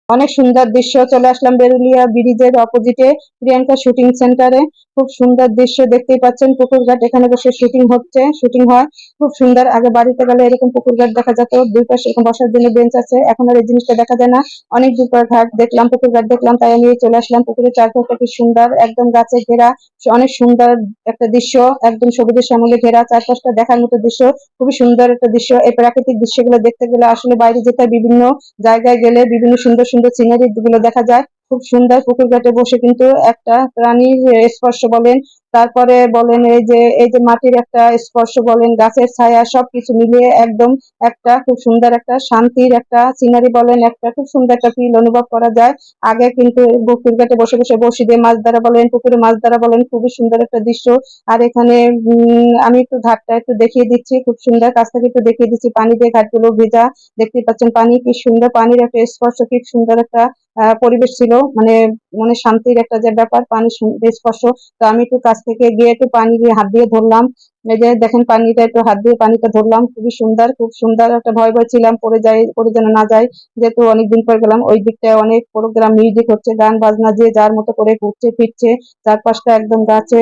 অনেক সুন্দর দৃশ্য। চলে আসলাম বেরুলিয়া ব্রিজের অপোজিটে প্রিয়াঙ্কা শুটিং সেন্টারে। খুব সুন্দর দৃশ্য দেখতেই পাচ্ছেন, পুকুর ঘাট, এখানে বসে শুটিং হয়। খুব সুন্দর। আগে বাড়িতে গেলে এরকম পুকুর ঘাট দেখা যেত, দুই পাশে এরকম বসার জন্য বেঞ্চ আছে, এখন আর এই জিনিসটা দেখা যায় না। অনেক দূর পর ঘাট দেখলাম, পুকুর ঘাট দেখলাম, তাই আমি চলে আসলাম। পুকুরের চারপাশটা কি সুন্দর, একদম গাছে ঘেরা, অনেক সুন্দর একটা দৃশ্য, একদম সবুজের শ্যামলে ঘেরা, চারপাশটা দেখার মতো দৃশ্য। খুবই সুন্দর একটা দৃশ্য। এই প্রাকৃতিক দৃশ্যগুলো দেখতে গেলে আসলে বাইরে যেতে হয়, বিভিন্ন জায়গায় গেলে বিভিন্ন সুন্দর সুন্দর সিনারি গুলো দেখা যায়। খুব সুন্দর। পুকুর ঘাটে বসে কিন্তু একটা প্রাণীর স্পর্শ বলেন, তারপরে বলেন এই যে মাটির একটা স্পর্শ বলেন, গাছের ছায়া, সবকিছু মিলিয়ে একদম একটা খুব সুন্দর একটা শান্তির একটা সিনারি বলেন, একটা খুব সুন্দর একটা ফিল অনুভব করা যায়। আগে কিন্তু পুকুর ঘাটে বসে বসে বসি দিয়ে মাছ ধরা বলেন, পুকুরে মাছ ধরা বলেন, খুবই সুন্দর একটা দৃশ্য। আর এখানে আমি একটু ঘাটটা একটু দেখিয়ে দিচ্ছি, খুব সুন্দর, কাছ থেকে একটু দেখিয়ে দিচ্ছি। পানি দিয়ে ঘাটগুলো ভেজা, দেখতে পাচ্ছেন পানি কি সুন্দর, পানির একটা স্পর্শ, কি সুন্দর একটা পরিবেশ ছিল, মানে মনে শান্তির একটা যে ব্যাপার, পানির স্পর্শ। তো আমি একটু কাছ থেকে গিয়ে একটু পানি দিয়ে হাত দিয়ে ধরলাম। এই যে দেখেন পানিটা, একটু হাত দিয়ে পানিটা ধরলাম, খুবই সুন্দর, খুব সুন্দর। একটা ভয় ভয় ছিলাম, পড়ে যেন না যায়, যেহেতু অনেকদিন পর গেলাম। ওই দিকটায় অনেক প্রোগ্রাম, মিউজিক হচ্ছে, গান বাজনা, যে যার মতো করে ঘুরছে ফিরছে। চারপাশটা একদম গাছে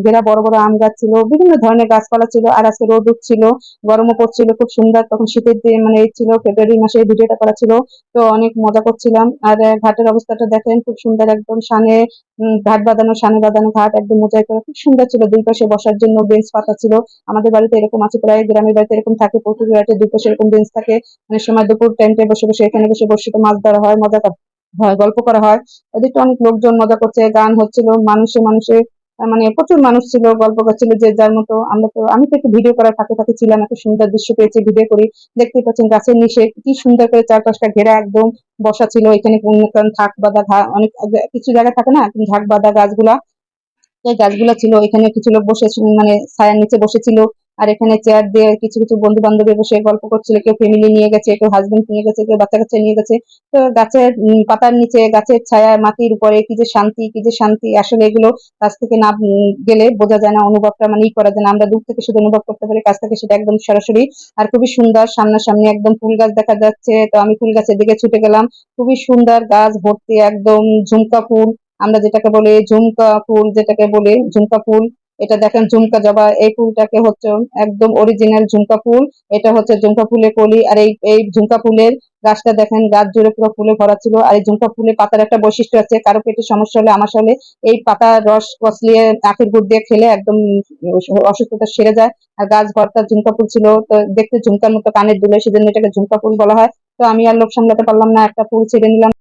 ঘেরা, বড় বড় আম গাছ ছিল, বিভিন্ন ধরনের গাছপালা ছিল। আর আজকে রোদ উঠছিল, গরমও পড়ছিল, খুব সুন্দর। তখন শীতের দিন, মানে এই ছিল ফেব্রুয়ারি মাসে ভিডিওটা করা ছিল। তো অনেক মজা করছিলাম। আর ঘাটের অবস্থাটা দেখেন, খুব সুন্দর, একদম সানে সানে বাঁধানো ঘাট, একদম মোজাই করা, খুব সুন্দর ছিল। দুই পাশে বসার জন্য বেঞ্চ পাতা ছিল। আমাদের বাড়িতে এরকম আছে, প্রায় গ্রামের বাড়িতে এরকম থাকে, প্রচুর ঘাটে দুই পাশে এরকম বেঞ্চ থাকে। অনেক সময় দুপুর টাইমটা বসে বসে এখানে বসে বসে মাছ ধরা হয়, মজা করা হয়, গল্প করা হয়। ওদিকটা অনেক লোকজন মজা করছে, গান হচ্ছিল, মানুষে মানুষে মানে প্রচুর মানুষ ছিল, গল্প করছিল যে যার মতো। আমি তো একটু ভিডিও করার ফাঁকে ফাঁকে ছিলাম, এত সুন্দর দৃশ্য পেয়েছি, ভিডিও করি। দেখতেই পাচ্ছেন গাছের নিচে কি সুন্দর করে চারপাশটা ঘেরা, একদম বসা ছিল। এখানে থাক বাঁধা অনেক কিছু জায়গায় থাকে না, ঝাঁক বাঁধা গাছগুলা, যে গাছগুলা ছিল, এখানে কিছু লোক বসে মানে ছায়ার নিচে বসেছিল। আর এখানে চেয়ার দিয়ে কিছু কিছু বন্ধু বান্ধবী বসে গল্প করছিল, কেউ ফ্যামিলি নিয়ে গেছে, কেউ হাজবেন্ড নিয়ে গেছে, কেউ বাচ্চা কাচ্চা নিয়ে গেছে। তো গাছের পাতার নিচে, গাছের ছায়ায়, মাটির উপরে কি যে শান্তি, কি যে শান্তি, আসলে এগুলো কাছ থেকে না গেলে বোঝা যায় না, অনুভবটা মানে করা যায় না। আমরা দূর থেকে শুধু অনুভব করতে পারি, কাছ থেকে সেটা একদম সরাসরি। আর খুবই সুন্দর, সামনাসামনি একদম ফুল গাছ দেখা যাচ্ছে। তো আমি ফুল গাছের দিকে ছুটে গেলাম। খুবই সুন্দর, গাছ ভর্তি, একদম ঝুমকা ফুল, আমরা যেটাকে বলি ঝুমকা ফুল, যেটাকে বলি ঝুমকা ফুল। এটা দেখেন ঝুমকা জবা, এই ফুলটাকে হচ্ছে একদম অরিজিনাল ঝুমকা ফুল। এটা হচ্ছে ঝুমকা ফুলের কলি। আর এই ঝুমকা ফুলের গাছটা দেখেন, গাছ জুড়ে পুরো ফুলে ভরা ছিল। আর এই ঝুমকা ফুলের পাতার একটা বৈশিষ্ট্য আছে, কারো পেটে সমস্যা হলে, আমার হলে, এই পাতার রস কচলিয়ে আখের গুড় দিয়ে খেলে একদম অসুস্থতা সেরে যায়। আর গাছ ভর্তা ঝুমকা ফুল ছিল, তো দেখতে ঝুমকার মতো কানের দুলে, সেজন্য এটাকে ঝুমকা ফুল বলা হয়। তো আমি আর লোভ সামলাতে পারলাম না, একটা ফুল ছিঁড়ে নিলাম।